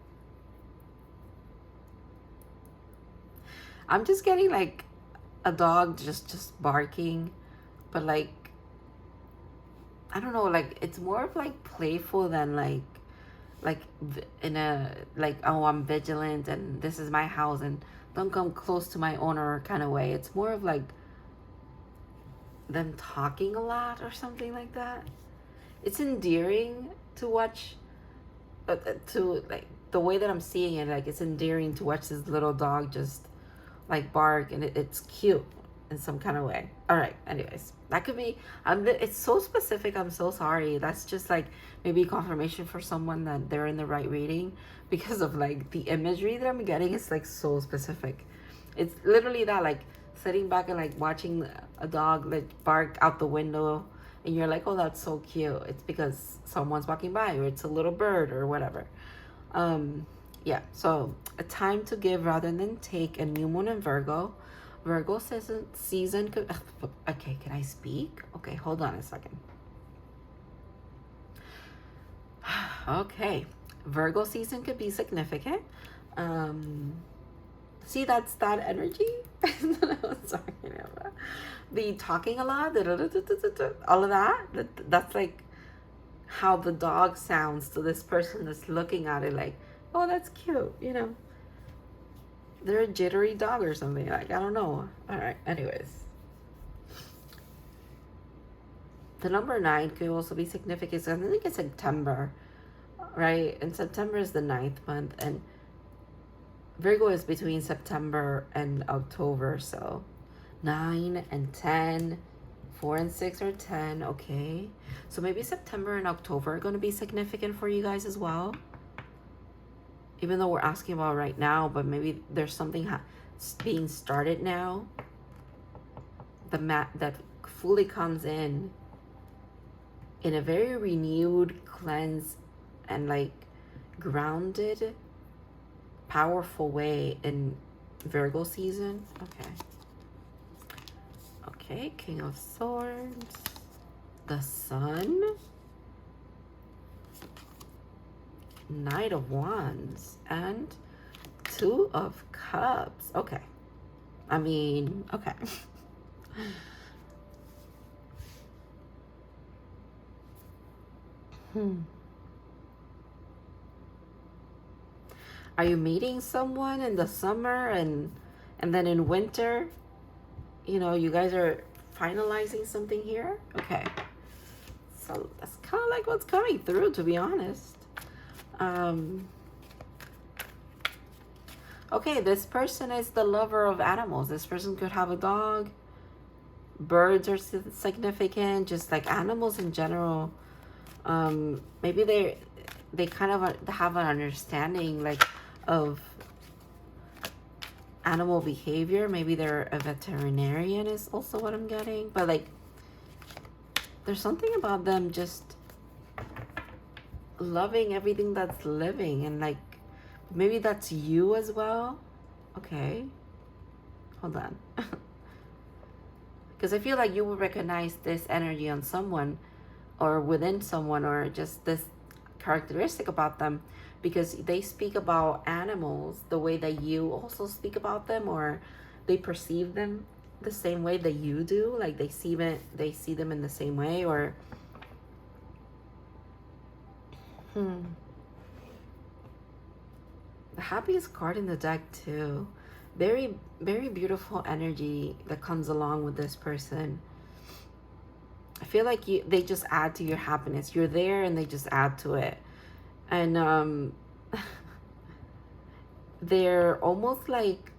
I'm just getting like a dog just barking, but like, I don't know, like it's more of like playful than like in a like, oh, I'm vigilant and this is my house and don't come close to my owner kind of way. It's more of like them talking a lot or something like that. It's endearing to watch, to like the way that I'm seeing it, like it's endearing to watch this little dog just like bark, and it's cute in some kind of way. All right, anyways, that could be, it's so specific, I'm so sorry. That's just like maybe confirmation for someone that they're in the right reading, because of like the imagery that I'm getting is like so specific. It's literally that, like sitting back and like watching a dog like bark out the window, and you're like, oh, that's so cute. It's because someone's walking by, or it's a little bird or whatever. Yeah, so a time to give rather than take, a new moon in Virgo. Virgo season could, okay, can I speak? Okay, hold on a second. Okay, Virgo season could be significant. See, that's that energy. Sorry, the talking a lot, all of that. That's like how the dog sounds to this person that's looking at it like, oh, that's cute, you know. They're a jittery dog or something, like, I don't know. All right, anyways. The number 9 could also be significant. I think it's September, right? And September is the 9th month, and Virgo is between September and October, so 9 and 10, 4 and 6 are 10, okay. So maybe September and October are going to be significant for you guys as well. Even though we're asking about right now, but maybe there's something being started now. The mat that fully comes in a very renewed, cleansed, and like grounded, powerful way in Virgo season. Okay. Okay, King of Swords, the Sun, Knight of Wands, and 2 of Cups. Okay. I mean, okay. Are you meeting someone in the summer and then in winter, you know, you guys are finalizing something here? Okay. So that's kind of like what's coming through, to be honest. Okay, this person is the lover of animals. This person could have a dog. Birds are significant, just like animals in general. Maybe they kind of have an understanding like of animal behavior. Maybe they're a veterinarian is also what I'm getting. But like, there's something about them just loving everything that's living, and like maybe that's you as well. Okay, hold on. Because I feel like you will recognize this energy on someone or within someone, or just this characteristic about them, because they speak about animals the way that you also speak about them, or they perceive them the same way that you do. Like they see them in the same way, or the happiest card in the deck too. Very, very beautiful energy that comes along with this person. I feel like they just add to your happiness. You're there and they just add to it. And they're almost like,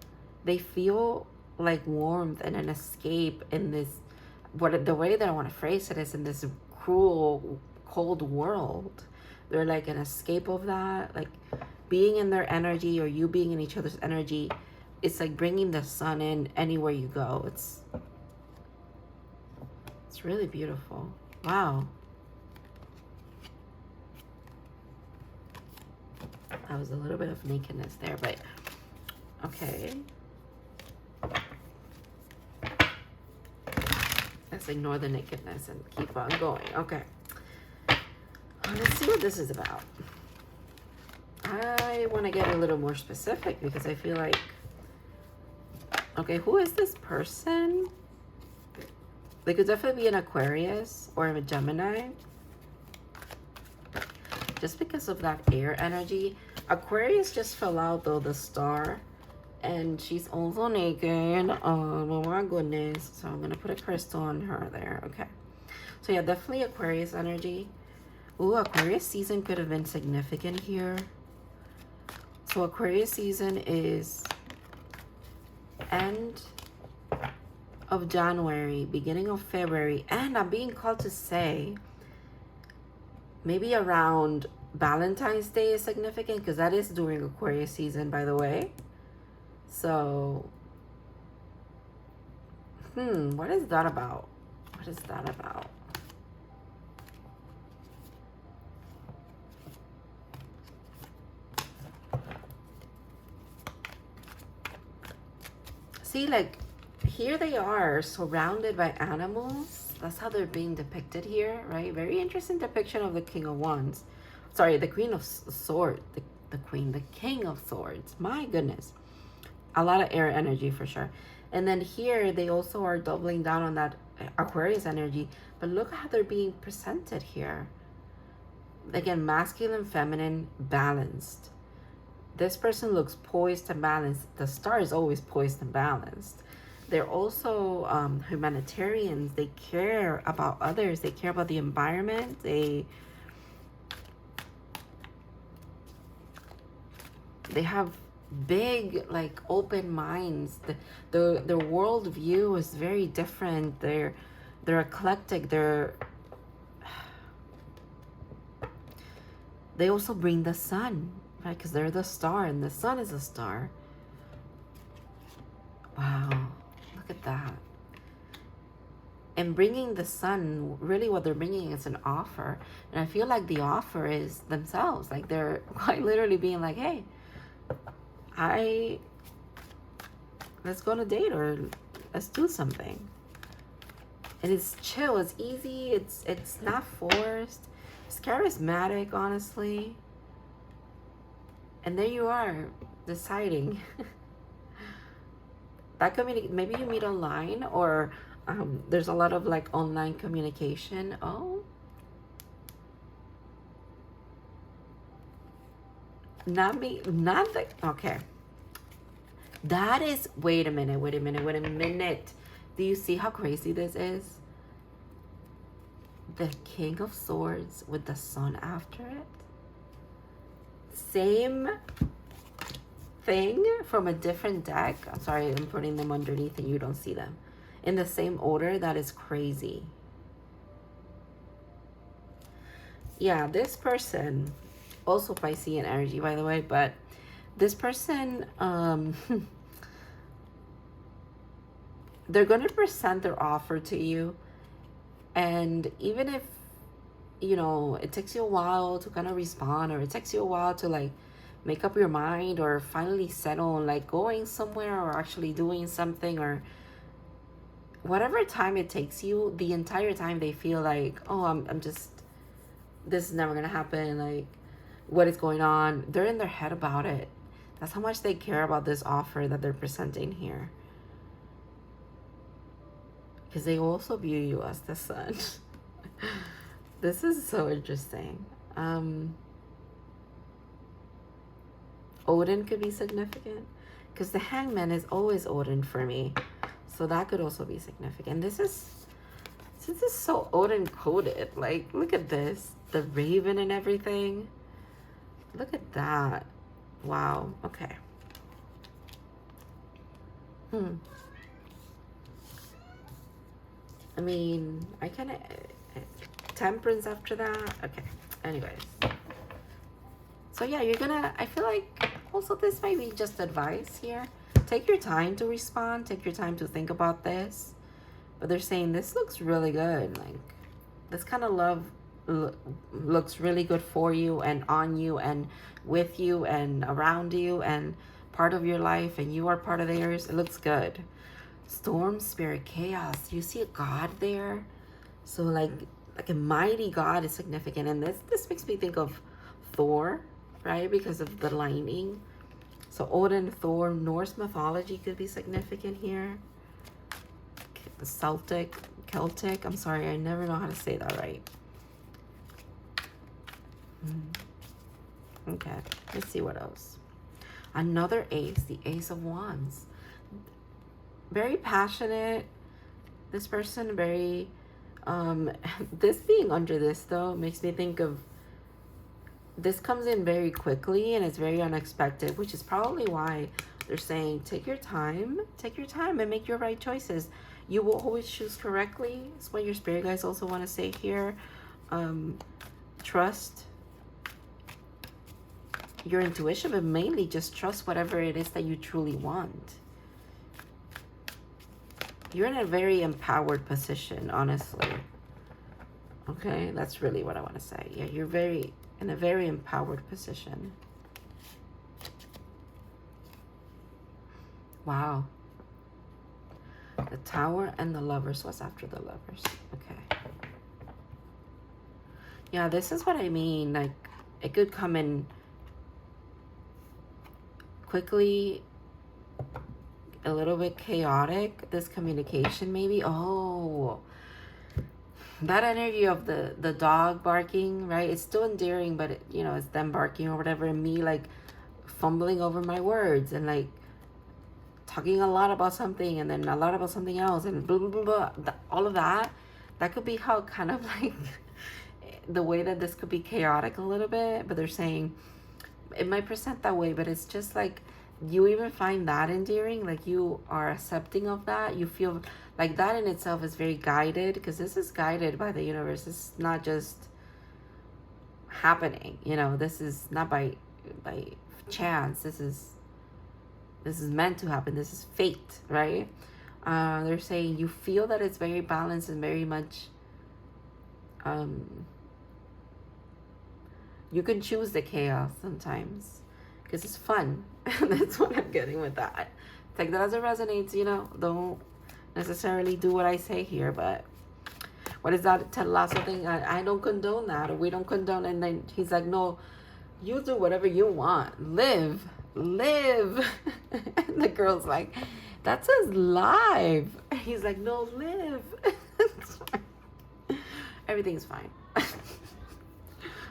they feel like warmth and an escape in this, the way that I want to phrase it is, in this cruel, cold world. They're like an escape of that. Like being in their energy, or you being in each other's energy, it's like bringing the sun in anywhere you go. It's really beautiful. Wow. That was a little bit of nakedness there, but okay. Let's ignore the nakedness and keep on going. Okay. Let's see what this is about. I want to get a little more specific because I feel like, okay, who is this person? They could definitely be an Aquarius or a Gemini. Just because of that air energy. Aquarius just fell out though, the star. And she's also naked. Oh my goodness. So I'm going to put a crystal on her there. Okay. So yeah, definitely Aquarius energy. Ooh, Aquarius season could have been significant here. So Aquarius season is end of January, beginning of February, and I'm being called to say maybe around Valentine's Day is significant, because that is during Aquarius season, by the way. So what is that about? What is that about? See, like here they are surrounded by animals. That's how they're being depicted here, right? Very interesting depiction of the King of Wands. Sorry, the Queen of Swords. The King of Swords. My goodness. A lot of air energy for sure. And then here they also are doubling down on that Aquarius energy. But look how they're being presented here. Again, masculine, feminine, balanced. This person looks poised and balanced. The star is always poised and balanced. They're also humanitarians. They care about others. They care about the environment. They have big, like, open minds. Their world view is very different. They're eclectic. They also bring the sun, right? Because they're the star, and the sun is a star. Wow, look at that. And bringing the sun, really what they're bringing is an offer. And I feel like the offer is themselves. Like they're quite literally being like, hey, let's go on a date, or let's do something. And it's chill, it's easy, it's not forced. It's charismatic, honestly. And there you are, deciding. that maybe you meet online, or there's a lot of like online communication. Oh, not me, not the, okay. That is, wait a minute, wait a minute, wait a minute. Do you see how crazy this is? The King of Swords with the Sun after it. Same thing from a different deck. I'm sorry, I'm putting them underneath and you don't see them. In the same order, that is crazy. Yeah, this person, also Piscean energy, by the way, but this person, they're going to present their offer to you. And even if, you know, it takes you a while to kind of respond, or it takes you a while to like make up your mind, or finally settle on like going somewhere, or actually doing something, or whatever time it takes you, the entire time they feel like, oh, I'm just, this is never going to happen. Like, what is going on? They're in their head about it. That's how much they care about this offer that they're presenting here. Because they also view you as the sun. This is so interesting. Odin could be significant. Because the Hangman is always Odin for me. So that could also be significant. This is so Odin coded. Like, look at this. The raven and everything. Look at that. Wow. Okay. I mean, I kind of... Temperance after that. Okay. Anyways. So yeah, you're gonna... I feel like also this might be just advice here. Take your time to respond. Take your time to think about this. But they're saying this looks really good. Like, this kind of love looks really good for you and on you and with you and around you and part of your life, and you are part of theirs. It looks good. Storm, spirit, chaos. You see a god there? So like a mighty god is significant. And this makes me think of Thor, right? Because of the lining. So Odin, Thor, Norse mythology could be significant here. The Celtic. I'm sorry, I never know how to say that right. Okay, let's see what else. Another ace, the Ace of Wands. Very passionate. This person, very... this being under this, though, makes me think of... This comes in very quickly, and it's very unexpected, which is probably why they're saying, take your time and make your right choices. You will always choose correctly. That's what your spirit guides also want to say here. Trust your intuition, but mainly just trust whatever it is that you truly want. You're in a very empowered position, honestly. Okay, that's really what I want to say. Yeah, you're in a very empowered position. Wow. The Tower and the Lovers. What's after the Lovers? Okay. Yeah, this is what I mean. Like, it could come in quickly, a little bit chaotic, this communication maybe. Oh, that energy of the dog barking, right? It's still endearing, but you know, it's them barking or whatever, and me like fumbling over my words and like talking a lot about something and then a lot about something else and blah blah blah, blah. All of that could be how kind of like the way that this could be chaotic a little bit. But they're saying it might present that way, but it's just like you even find that endearing, like you are accepting of that. You feel like that in itself is very guided, because this is guided by the universe. This is not just happening, you know. This is not by chance. This is meant to happen. This is fate, right? They're saying you feel that it's very balanced and very much you can choose the chaos sometimes because it's fun. That's what I'm getting with that. Take that as it resonates, you know. Don't necessarily do what I say here, but what is that Ted Lasso thing? I don't condone that, or we don't condone. And then he's like, no, you do whatever you want. Live. And the girl's like, That says live. He's like, no, live. Everything's fine.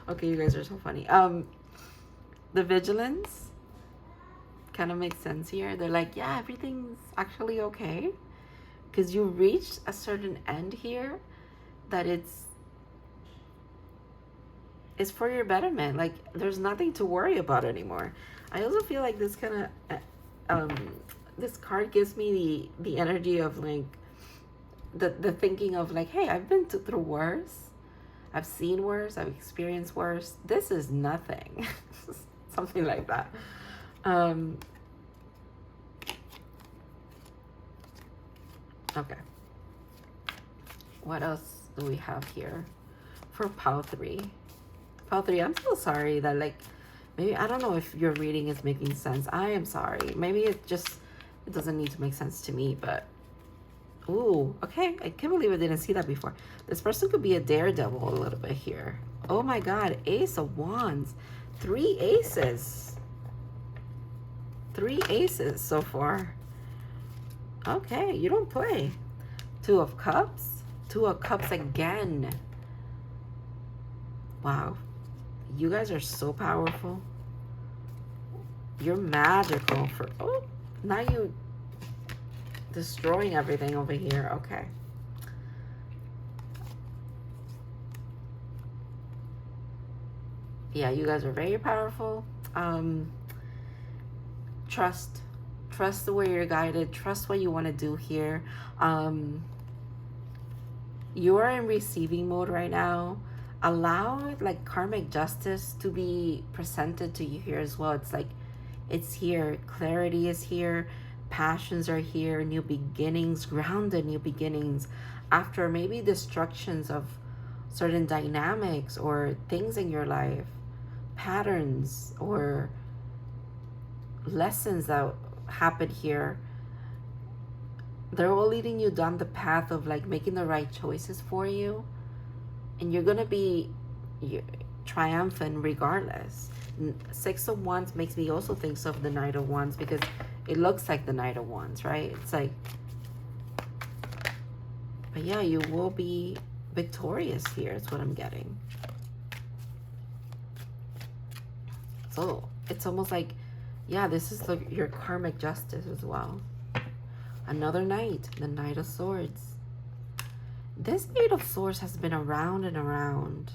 Okay, you guys are so funny. The vigilance kind of makes sense here. They're like, yeah, everything's actually okay. Because you reached a certain end here that it's for your betterment. Like, there's nothing to worry about anymore. I also feel like this kind of, this card gives me the energy of like, the thinking of like, hey, I've been through worse. I've seen worse. I've experienced worse. This is nothing. Something like that. Okay. What else do we have here for pile 3? Pile 3, I'm so sorry that like, maybe, I don't know if your reading is making sense. I am sorry. Maybe it doesn't need to make sense to me, but ooh, okay. I can't believe I didn't see that before. This person could be a daredevil a little bit here. Oh my God, Ace of Wands. 3 aces. 3 aces so far. Okay, you don't play. 2 of Cups. 2 of Cups again. Wow. You guys are so powerful. You're magical for... Oh, now you... destroying everything over here. Okay. Yeah, you guys are very powerful. Trust the way you're guided. Trust what you want to do here. You are in receiving mode right now. Allow like karmic justice to be presented to you here as well. It's like, it's here. Clarity is here. Passions are here. New beginnings, grounded new beginnings after maybe destructions of certain dynamics or things in your life, patterns or lessons that happened here. They're all leading you down the path of like making the right choices for you, and you're gonna be triumphant regardless. 6 of Wands makes me also think of the Knight of Wands, because it looks like the Knight of Wands, right? It's like, but yeah, you will be victorious here. It's what I'm getting. So it's almost like, yeah, this is like your karmic justice as well. Another knight, the Knight of Swords. This Knight of Swords has been around and around.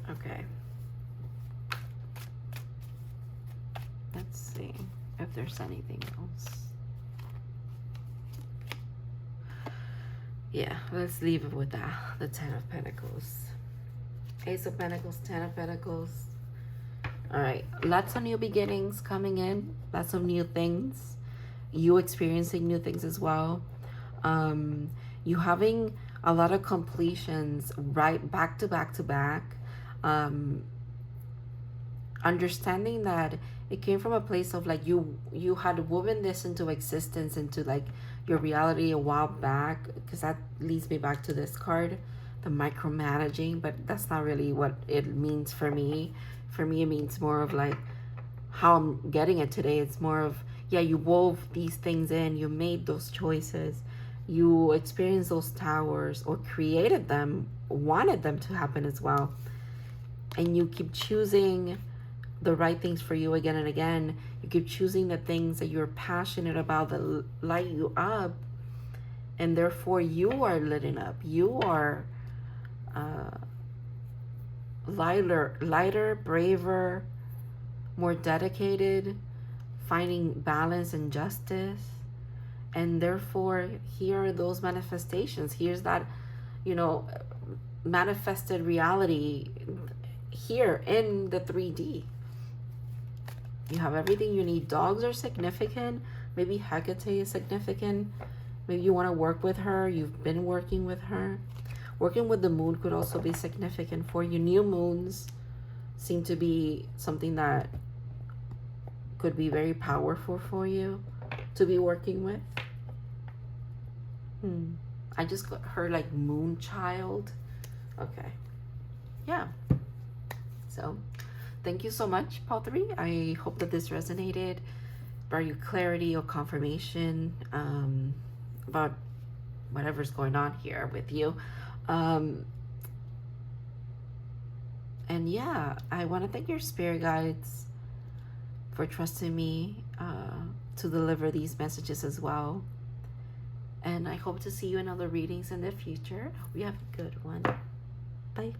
Okay. Let's see if there's anything else. Yeah, let's leave it with that. The 10 of Pentacles. Ace of Pentacles, 10 of Pentacles. All right, lots of new beginnings coming in. Lots of new things. You experiencing new things as well. You having a lot of completions right back to back to back. Understanding that it came from a place of like you had woven this into existence, into like your reality a while back, because that leads me back to this card, the micromanaging, but that's not really what it means for me. For me, it means more of like how I'm getting it today. It's more of, yeah, you wove these things in, you made those choices, you experienced those towers or created them, wanted them to happen as well. And you keep choosing the right things for you again and again. You keep choosing the things that you're passionate about that light you up, and therefore you are lighting up. You are lighter, braver, more dedicated, finding balance and justice. And therefore, here are those manifestations. Here's that, you know, manifested reality here in the 3D. You have everything you need. Dogs are significant. Maybe Hecate is significant. Maybe you want to work with her. You've been working with her. Working with the moon could also be significant for you. New moons seem to be something that could be very powerful for you to be working with. I just got her like moon child. Okay. Yeah. So thank you so much, Paul 3. I hope that this resonated, brought you clarity or confirmation about whatever's going on here with you. And yeah, I want to thank your spirit guides for trusting me to deliver these messages as well. And I hope to see you in other readings in the future. Hope you have a good one. Bye.